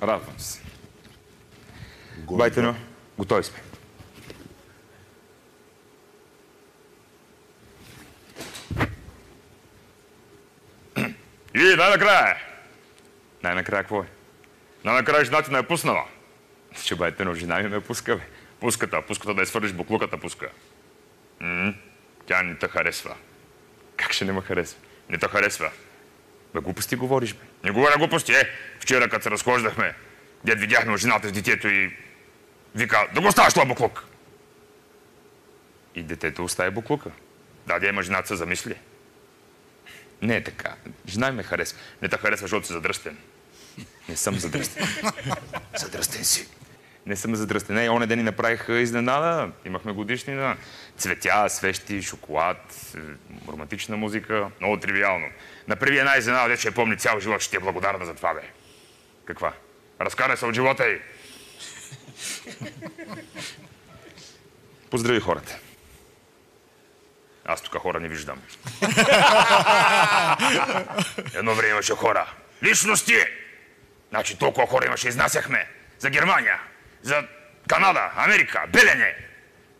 Радвам се. Байтено, готови сме. И най-накрая! Най-накрая какво е? Най-накрая жената ме е пуснала. Че Байтено, жена ми ме пуска, бе. Пуската да я свърлиш буклуката пуска. Тя не те харесва. Как ще не ме харесва? Не те харесва. Бе, глупости говориш, бе. Не говоря глупости, Вчера, като се разхождахме, дед видяхме жената с детето и вика, да го оставаш това буклук. И детето остави буклука. Да, има жената се замисли. Не е така. Жена ми ме харесва. Не те харесва, защото си задръстен. Не съм задръстен. Задръстен си. Не съм задръстен. Оня ден ни направиха изненада. Имахме годишнина. Цветя, свещи, шоколад, романтична музика. Много тривиално. Направи една изненада, де че я помни цял живот, ще ти е благодарна за това, бе. Каква? Разкарай се от живота й. Поздрави хората. Аз тук хора не виждам. Едно време имаше хора. Личности! Значи толкова хора имаше, изнасяхме. За Германия, за Канада, Америка, Белене.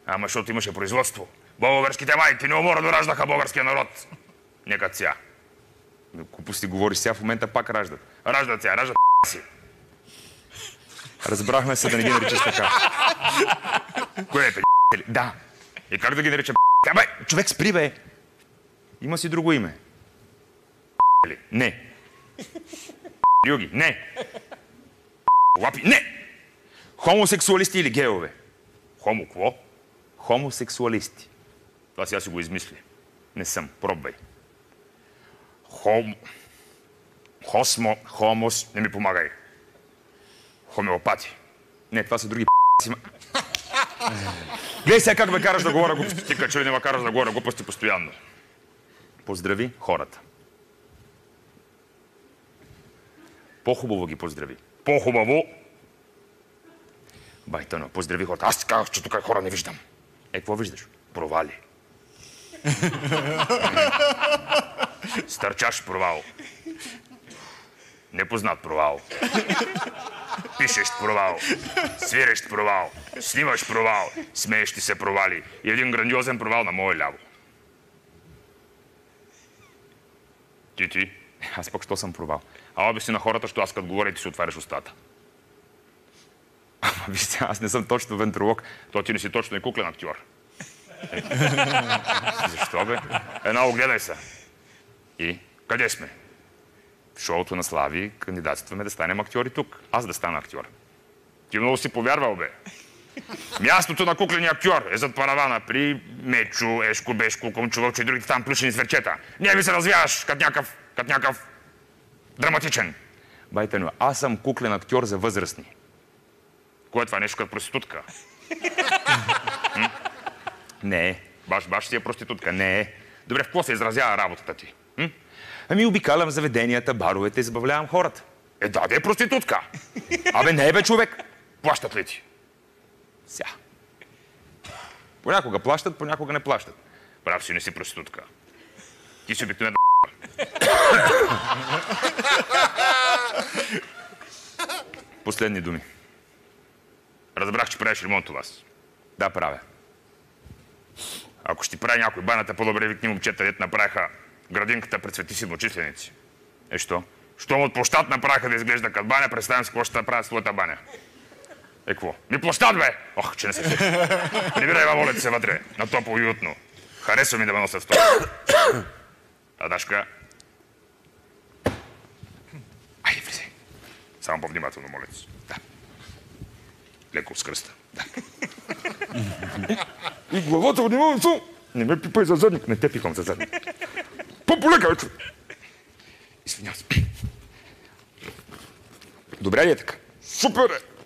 Ама защото имаше производство. Българските майки неуморно раждаха българския народ. Нека ця. Глупости говориш, сега в момента пак раждат. Раждат си. Разбрахме се да не ги наричаш така. Кое е, Да. И как да ги нарича бе? Човек спри, бе. Има си друго име. Не. Юги. Не. Лапи. Не. Хомосексуалисти или геове? Хомо кво? Хомосексуалисти. Това сега си го измисли. Не съм. Пробвай. Хомос. Не ми помагай. Хомеопати. Не, това са други Гледай сега как ме караш да говоря глупости. Ти качо ли не ме караш да говоря глупости постоянно? Поздрави хората. По-хубаво ги поздрави. По-хубаво. Байтано, поздрави хората. Аз ти казах, че тук хора не виждам. Какво виждаш? Провали. Стърчаш провал. Непознат провал. Пишещ провал. Свирещ провал. Снимаш провал. Смеещи се провали. И един грандиозен провал на мое ляво. Ти. Аз пък що съм провал? Обясни на хората, що аз като говоря и ти си отваряш устата. Ама вижте, аз не съм точно вентролог, то ти не си точно и куклен актьор. Защо, бе? Огледай се. И къде сме? В шоуто на Слави кандидатстваме да станем актьори тук. Аз да стана актьор. Ти много си повярвал, бе. Мястото на кукления актьор е зад паравана при Мечо, Ешко, Бешко, Комчувълчо и другите там плюшени зверчета. Ние ми се развяваш като някакъв драматичен. Байтено, аз съм куклен актьор за възрастни. Кое е това? Нещо като проститутка? Не е. Баш си е проститутка. Не е. Добре, в какво се изразява работата ти? Ами обикалям заведенията, баровете и забавлявам хората. Да е проститутка. Абе не е, бе, човек. Плащат ли ти? Ся. Понякога плащат, понякога не плащат. Прав си, не си проститутка. Ти си обикновена Последни думи. Разбрах, че правиш ремонт у вас. Да, правя. Ако ще ти прави някой банята, по-добре викни момчета, дето направиха градинката пред Свети Седмочисленици. Що? Щом от площад направиха да изглежда като баня, представям си какво ще правят своята баня. Какво? Ми площад, бе! Ох, че не се сеща. Прибирай, волете се вътре, на топло и уютно. Харесва ми да ме носят стола. А Дашка? Айде, влизай. Само по-внимателно, моля ти. Да. Леко с кръста. Да. И главата внимателно. Не ме пипай за задник. Не те пипам за задник. По-полека, вече. Извинявам се. Добре ли е така? Супер е!